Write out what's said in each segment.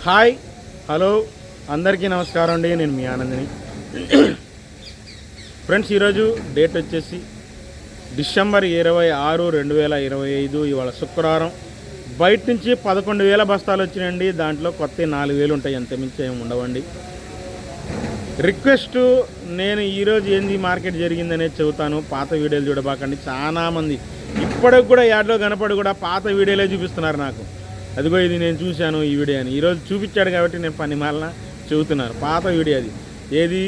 Hi hello అందరికీ నమస్కారం అండి. నేను మీ ఆనందిని. ఫ్రెండ్స్, ఈరోజు డేట్ వచ్చేసి డిసెంబర్ 26, 2025. ఇవాళ శుక్రవారం. బయట నుంచి 11,000 బస్తాలు వచ్చినాయండి. దాంట్లో కొత్త 4,000 ఉంటాయి, అంతమించి ఏమి ఉండవండి. రిక్వెస్ట్, నేను ఈరోజు ఏంది మార్కెట్ జరిగిందనేది చెబుతాను. పాత వీడియోలు చూడబాకండి. చాలామంది ఇప్పటికి కూడా యాడ్లో కనపడి కూడా పాత వీడియోలే చూపిస్తున్నారు నాకు. అదిగో ఇది నేను చూశాను ఈ వీడియో అని. ఈరోజు చూపించాడు కాబట్టి నేను పని మాలన చెబుతున్నాను. పాత వీడియో అది. ఏది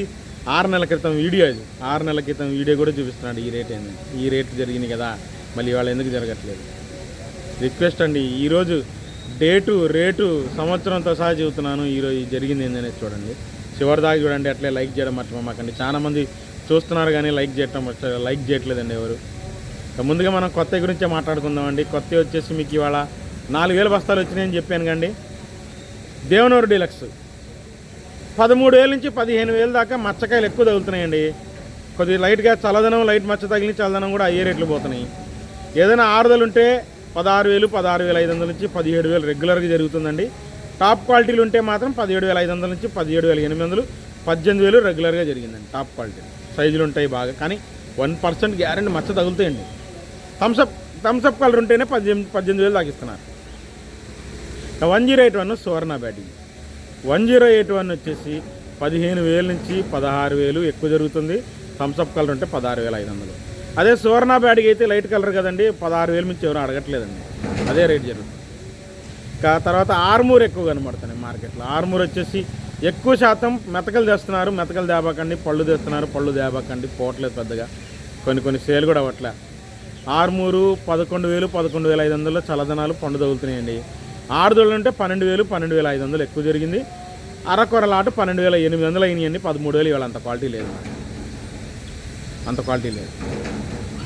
6 నెలల క్రితం వీడియో అది. 6 నెలల క్రితం వీడియో కూడా చూపిస్తున్నాడు. ఈ రేట్ ఏంది, ఈ రేట్ జరిగింది కదా, మళ్ళీ ఇవాళ ఎందుకు జరగట్లేదు. రిక్వెస్ట్ అండి, ఈరోజు డేటు రేటు సంవత్సరంతో సహా చెబుతున్నాను. ఈరోజు జరిగింది ఏందనేది చూడండి, చివరి దాకా చూడండి. అట్లే లైక్ చేయడం మర్చిపోమాకండి. చాలామంది చూస్తున్నారు కానీ లైక్ చేయట్లేదండి ఎవరు. ముందుగా మనం కొత్త గురించే మాట్లాడుకుందామండి. కొత్త వచ్చేసి మీకు ఇవాళ 4,000 బస్తాలు వచ్చినాయని చెప్పాను కండి. దేవనూరు డీలక్స్ 13,000 నుంచి 15,000 దాకా మచ్చకాయలు ఎక్కువ తగులుతున్నాయండి. కొద్దిగా లైట్గా చల్లదనం, లైట్ మచ్చ తగిలి చల్లదనం కూడా అయ్యే రేట్లు పోతున్నాయి. ఏదైనా ఆరుదలు ఉంటే 16,000, 16,500 నుంచి 17,000 రెగ్యులర్గా జరుగుతుందండి. టాప్ క్వాలిటీలు ఉంటే మాత్రం 17,500 నుంచి 17,800, 18,000 రెగ్యులర్గా జరిగిందండి. టాప్ క్వాలిటీ సైజులు ఉంటాయి బాగా, కానీ 1% గ్యారెంటీ మచ్చ తగులుతాయండి. థమ్సప్ కలర్ ఉంటేనే 18,000 దాకిస్తున్నారు. 1081 సువర్ణ బ్యాటింగ్. 1081 వచ్చేసి 15,000 నుంచి 16,000 ఎక్కువ జరుగుతుంది. థమ్సప్ కలర్ ఉంటే 16,500. అదే సువర్ణ బ్యాటింగ్ అయితే లైట్ కలర్ కదండి, 16,000 నుంచి ఎవరు అడగట్లేదండి, అదే రేట్ జరుగుతుంది. తర్వాత ఆర్మూర్ ఎక్కువ కనబడుతున్నాయి మార్కెట్లో. ఆర్మూర్ వచ్చేసి ఎక్కువ శాతం మెతకలు తెస్తున్నారు. మెతకలు తేబాకండి, పళ్ళు తెస్తున్నారు. పళ్ళు తేబాకండి, పోవట్లేదు పెద్దగా. కొన్ని సేల్ కూడా అవ్వట్లే. ఆర్మూరు 11,000, 11,500 చల్లదనాలు పండు తగులుతున్నాయండి. ఆరుదోళ్ళు అంటే 12,000, 12,500 ఎక్కువ జరిగింది. అరకొరలాట 12,800 అయినాయండి. 13,000 ఇవాళ అంత క్వాలిటీ లేదు,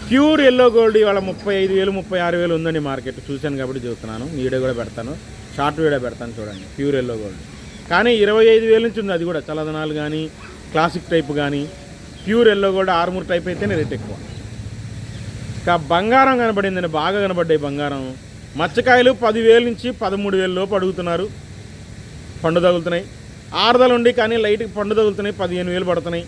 ప్యూర్ ఎల్లో గోల్డ్ ఇవాళ 35,000, 36,000 ఉందండి మార్కెట్. చూశాను కాబట్టి చెబుతున్నాను. వీడియో కూడా పెడతాను, షార్ట్ వీడియో పెడతాను చూడండి. ప్యూర్ ఎల్లో గోల్డ్ కానీ 25,000 నుంచి ఉంది. అది కూడా చల్లదనాలు కానీ, క్లాసిక్ టైప్ కానీ. Pure yellow gold Armoor type అయితేనే రేట్ ఎక్కువ. ఇంకా బంగారం కనబడిందండి, బాగా కనబడ్డాయి బంగారం. మచ్చకాయలు 10,000 నుంచి 13,000 లోపు అడుగుతున్నారు. పండు తగులుతున్నాయి. ఆరుదలు ఉండి కానీ లైట్కి పండు తగులుతున్నాయి. 15,000 పడుతున్నాయి.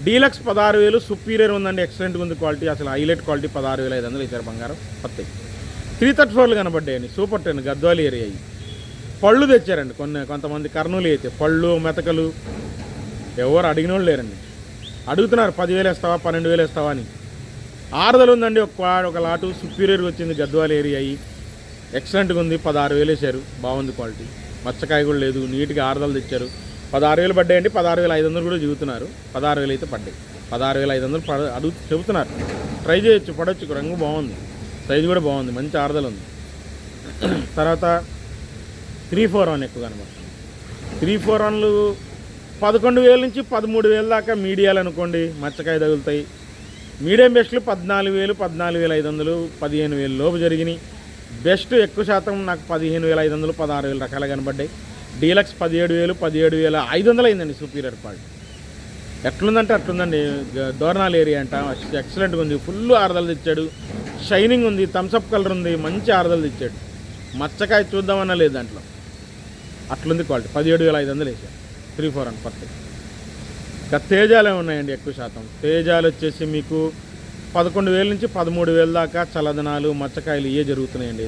డీలక్స్ 16,000 సుపీరియర్ ఉందండి, ఎక్సలెంట్గా ఉంది క్వాలిటీ. అసలు హైలైట్ క్వాలిటీ 16,500 ఇచ్చారు బంగారం. కొత్తవి 334 కనబడ్డాయండి. Super 10 Gadwal area. పళ్ళు తెచ్చారండి కొంతమంది. కర్నూలు అయితే పళ్ళు మెతకలు ఎవరు అడిగిన వాళ్ళు లేరండి. అడుగుతున్నారు 10,000 వేస్తావా, 12,000 వేస్తావా అని. ఆరుదలు ఉందండి, ఒక లాటు సుపీరియర్గా వచ్చింది. గద్వాల ఏరియా ఎక్సలెంట్గా ఉంది. 16,000 వేశారు, బాగుంది క్వాలిటీ. మచ్చకాయ కూడా లేదు, నీట్గా ఆరుదలు తెచ్చారు. 16,000 పడ్డాయండి. 16,500 కూడా చెబుతున్నారు. 16,000 అయితే పడ్డాయి. 16,500 చెబుతున్నారు. ట్రై చేయొచ్చు, పడవచ్చు. రంగు బాగుంది, సైజు కూడా బాగుంది, మంచి ఆరుదలు ఉంది. తర్వాత 341 ఎక్కువ కనబడుతుంది. 341లు 11,000 నుంచి 13,000 దాకా మీడియాలు అనుకోండి, మచ్చకాయ తగులుతాయి. మీడియం బెస్ట్లు 14,000, 14,500, 15,000 లోపు జరిగినాయి. బెస్ట్ ఎక్కువ శాతం నాకు 15,500, 16,000 రకాలు కనబడ్డాయి. డీలక్స్ 17,000, 17,500 అయిందండి. సూపీరియర్ క్వాలిటీ ఎట్లుందంటే అట్లుందండి. దోర్నాల్ ఏరియా అంట, ఎక్సలెంట్గా ఉంది. ఫుల్ ఆరుదలు తెచ్చాడు, షైనింగ్ ఉంది, థమ్సప్ కలర్ ఉంది, మంచి ఆరుదలు తెచ్చాడు. మచ్చకాయ చూద్దామన్నా లేదు దాంట్లో, అట్లుంది క్వాలిటీ. 17,500 వేసాడు. 341 పర్ఫెక్ట్. ఇంకా తేజాలే ఉన్నాయండి ఎక్కువ శాతం. తేజాలు వచ్చేసి మీకు 11,000 నుంచి 13,000 దాకా చల్లదనాలు, మచ్చకాయలు ఇవే జరుగుతున్నాయండి.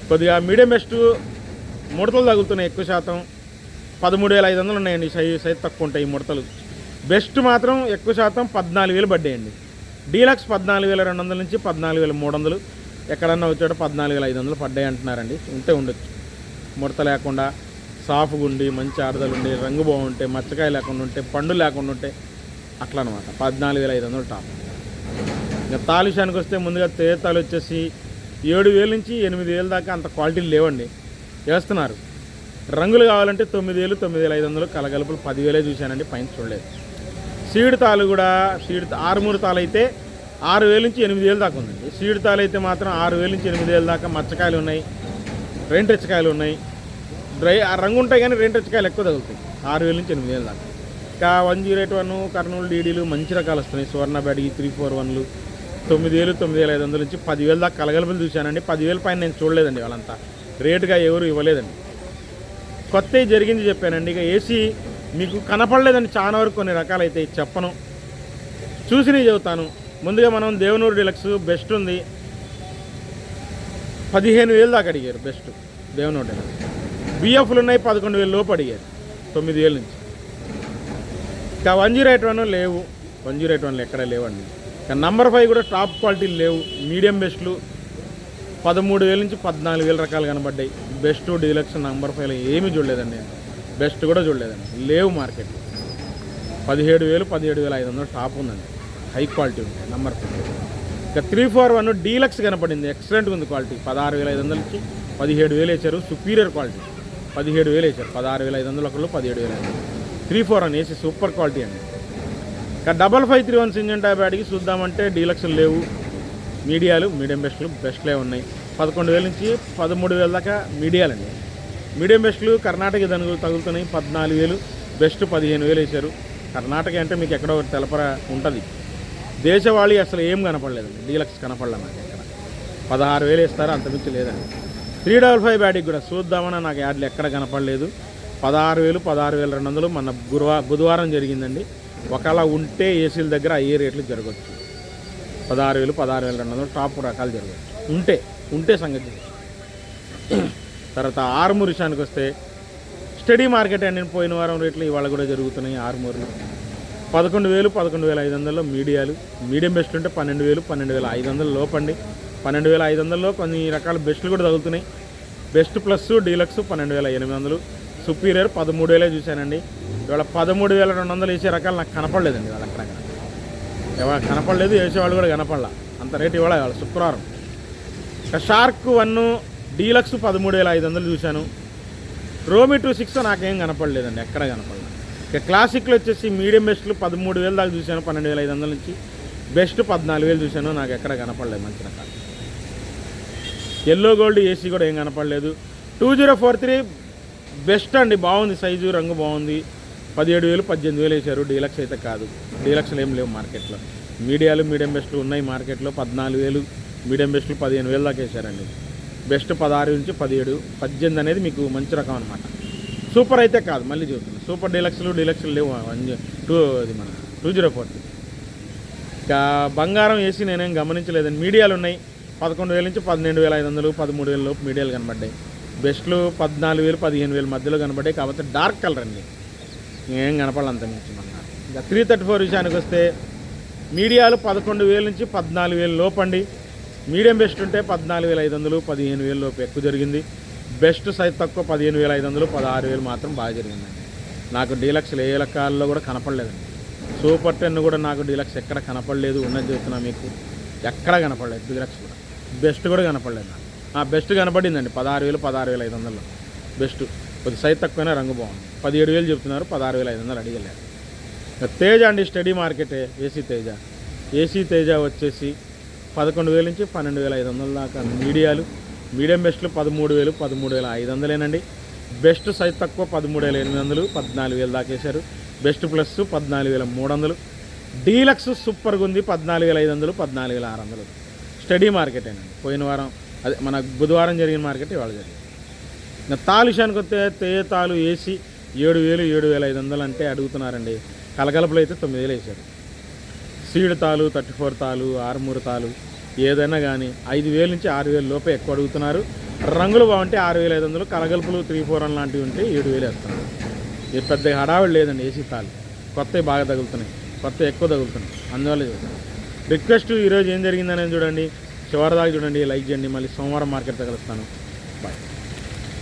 కొద్దిగా మీడియం బెస్ట్ ముడతలు తగులుతున్నాయి ఎక్కువ శాతం. 13,500 ఉన్నాయండి. సైజ్ తక్కువ ఉంటాయి ఈ ముడతలు. బెస్ట్ మాత్రం ఎక్కువ శాతం 14,000 పడ్డాయండి. డీలక్స్ 14,200 నుంచి 14,300 ఎక్కడన్నా వచ్చాడో 14,500 పడ్డాయి అంటున్నారండి. ఉంటే ఉండొచ్చు. ముడత లేకుండా సాఫ్గా ఉండి, మంచి ఆరుదలు ఉండి, రంగు బాగుంటే, మచ్చకాయ లేకుండా ఉంటే, పండు లేకుండా ఉంటే, అట్లా అనమాట. 14,500 టాప్. ఇంకా తాలు విషయానికి వస్తే ముందుగా తేతాలు వచ్చేసి 7,000 నుంచి 8,000 దాకా అంత క్వాలిటీలు లేవండి, వేస్తున్నారు. రంగులు కావాలంటే 9,000, 9,500 కలగలుపులు 10,000 చూశానండి, పైన చూడలేదు. సీడ్ తాలు కూడా ఆరుమూరు తాలు అయితే 6,000 నుంచి 8,000 దాకా ఉందండి. సీడ్ తాలు అయితే మాత్రం 6,000 నుంచి 8,000 దాకా మచ్చకాయలు ఉన్నాయి, రెంటెచ్చకాయలు ఉన్నాయి. రంగు ఉంటాయి కానీ రెంటెచ్చకాయలు ఎక్కువ తగులుతాయి. 6,000 నుంచి 8,000 దాకా. ఇంకా 108 కర్నూలు డీడీలు మంచి రకాలు వస్తున్నాయి. సువర్ణ బ్యాటింగ్ 341లు 9,000, 9,500 నుంచి 10,000 దాకా కలగలుపులు చూశానండి. 10,000 పైన నేను చూడలేదండి. వాళ్ళంతా రేటుగా ఎవరు ఇవ్వలేదండి. కొత్త జరిగింది చెప్పానండి. ఇక ఏసీ మీకు కనపడలేదని చాలా వరకు కొన్ని రకాలైతే చెప్పను, చూసినవి చెబుతాను. ముందుగా మనం దేవనూరు డీలక్స్ బెస్ట్ ఉంది, 15,000 దాకా అడిగారు బెస్ట్ దేవనూరు డీలక్స్. బిఎఫ్లు ఉన్నాయి 11,000 లోపు అడిగారు, 9,000 నుంచి. ఇంకా 108 లేవు, 108 ఎక్కడ లేవండి. ఇంకా నంబర్ 5 కూడా టాప్ క్వాలిటీలు లేవు. మీడియం బెస్ట్లు 13,000 నుంచి 14,000 రకాలు కనబడ్డాయి. బెస్ట్ డీలక్స్ నంబర్ 5లో ఏమీ చూడలేదండి, బెస్ట్ కూడా చూడలేదండి, లేవు మార్కెట్లో. 17,000 17,500 టాప్ ఉందండి, హై క్వాలిటీ ఉంది నంబర్ 5. ఇక 341 డీలక్స్ కనపడింది, ఎక్సలెంట్గా ఉంది క్వాలిటీ. 16,500 నుంచి 17,000 వేసారు. సుపీరియర్ క్వాలిటీ 17,000 వేసారు. 16,500 ఒకళ్ళు, 17,500. 341 ఏసీ సూపర్ క్వాలిటీ అండి. ఇక 5531 సింజన్ టైప్ బ్యాడ్కి చూద్దామంటే డీలక్స్లు లేవు, మీడియాలు మీడియం బెస్ట్లే ఉన్నాయి. 11,000 నుంచి 13,000 దాకా మీడియాలండి. మీడియం బెస్ట్లు కర్ణాటక తగులుతున్నాయి. 14,000 బెస్ట్ 15,000 వేశారు. కర్ణాటక అంటే మీకు ఎక్కడో తెలపరా ఉంటుంది. దేశవాళీ అసలు ఏం కనపడలేదండి, డీలక్స్ కనపడలే నాకు ఎక్కడ. 16,000 ఇస్తారు, అంతమించి లేదండి. 355 బ్యాడ్కి కూడా చూద్దామని నాకు యాడ్లు ఎక్కడ కనపడలేదు. 16,000 16,200 మన బుధవారం జరిగిందండి. ఒకవేళ ఉంటే ఏసీల దగ్గర అయ్యే రేట్లు జరగవచ్చు. 16,000 16,200 టాప్ రకాలు జరగవచ్చు ఉంటే సంగతి. తర్వాత ఆర్మూర్ విషయానికి వస్తే స్టడీ మార్కెట్ అండి. పోయిన వారం రేట్లు ఇవాళ కూడా జరుగుతున్నాయి. ఆర్మూర్లు 11,000 11,500 మీడియాలు. మీడియం బెస్ట్ ఉంటే 12,000 12,500 లోపండి. 12,500లో కొన్ని రకాల బెస్ట్లు కూడా తగులుతున్నాయి. Best plus deluxe 12,800. సుపీరియర్ 13,000 చూశానండి. ఇవాళ 13,200 వేసే రకాలు నాకు కనపడలేదండి. ఇవాళ అక్కడక్కడ ఇవాళ కనపడలేదు, వేసేవాళ్ళు కూడా కనపడలా అంత రేటు ఇవాళ శుక్రవారం. ఇక షార్క్ 1 డీలక్స్ 13,500 చూశాను. రోమి 26 నాకేం కనపడలేదండి, ఎక్కడ కనపడలేదు. ఇక క్లాసిక్లో వచ్చేసి మీడియం బెస్ట్లు 13,000 దాకా చూశాను. 12,500 నుంచి బెస్ట్ 14,000 చూశాను, నాకు ఎక్కడ కనపడలేదు మంచి రకాలు. ఎల్లో గోల్డ్ ఏసీ కూడా ఏం కనపడలేదు. 2043 బెస్ట్ అండి, బాగుంది, సైజు రంగు బాగుంది. 17,000 18,000 వేశారు. డీలక్స్ అయితే కాదు, డీలక్స్లు ఏం లేవు మార్కెట్లో. మీడియాలు మీడియం బెస్ట్లు ఉన్నాయి మార్కెట్లో. 14,000 మీడియం బెస్ట్లు 15,000 దాకా వేశారండి. బెస్ట్ 16 నుంచి 17 18 అనేది మీకు మంచి రకం అనమాట. సూపర్ అయితే కాదు, మళ్ళీ చూస్తున్నాను. సూపర్ డీలక్స్లు లేవు. అది మన 2043. ఇంకా బంగారం వేసి నేనేం గమనించలేదండి. మీడియాలు ఉన్నాయి 11,000 నుంచి 12,500 13,000 లోపు మీడియాలు కనబడ్డాయి. బెస్ట్లు 14,000 15,000 మధ్యలో కనబడ్డాయి. కాబట్టి డార్క్ కలర్ అండి, ఏం కనపడాలి అంత మించి మన. ఇంకా 334 విషయానికి వస్తే మీడియాలు 11,000 నుంచి 14,000 లోపండి. మీడియం బెస్ట్ ఉంటే 14,500 15,000 లోపు ఎక్కువ జరిగింది. బెస్ట్ సైజ్ తక్కువ 15,500 16,000 మాత్రం బాగా జరిగిందండి. నాకు డీలక్స్లు ఏ రకాల్లో కూడా కనపడలేదండి. సూపర్ 10 కూడా నాకు డీలక్స్ ఎక్కడ కనపడలేదు, ఉన్నది చెప్తున్నా మీకు, ఎక్కడ కనపడలేదు. డీలక్స్ కూడా బెస్ట్ కూడా కనపడలేదు నాకు. బెస్ట్ కనపడిందండి 16,000 16,500లో బెస్ట్. కొద్ది సైజ్ తక్కువైనా రంగు బాగుంది. 17,000 చెప్తున్నారు, 16,500 అడిగలేరు. తేజ అండి, స్టడీ మార్కెటే. ఏసీ తేజ వచ్చేసి 11,000 నుంచి 12,500 దాకా మీడియాలు. మీడియం బెస్ట్లు 13,000 13,500 బెస్ట్ సైజ్ తక్కువ 13,800 14,000 దాకా వేశారు. Best plus 14,300. డీలక్స్ సూపర్గా ఉంది 14,500 14,600. స్టడీ మార్కెటేనండి. పోయిన వారం అదే మన బుధవారం జరిగిన మార్కెట్ ఇవాళ జరిగింది. ఇంకా తాలు విషయానికి వస్తే తేజ తాలు ఏసీ 7,000 7,500 అంటే అడుగుతున్నారండి. కలగలుపులు అయితే 9,000 వేశారు. సీడ్ తాలు 34 తాలు ఆర్మూర్ తాలు ఏదైనా కానీ 5,000 నుంచి 6,000 లోపే ఎక్కువ అడుగుతున్నారు. రంగులు బాగుంటే 6,500. కలగలుపులు 341 లాంటివి ఉంటే 7,000 వేస్తున్నారు. ఇది పెద్ద హడావిడి లేదండి. ఏసీ తాలు కొత్తవి బాగా తగులుతున్నాయి, కొత్తవి ఎక్కువ తగులుతున్నాయి. అందువల్ల రిక్వెస్ట్ ఈరోజు ఏం జరిగిందనేది చూడండి, చివరిదాకా చూడండి, లైక్ చేయండి. మళ్ళీ సోమవారం మార్కెట్ తగలుస్తాను. బాయ్.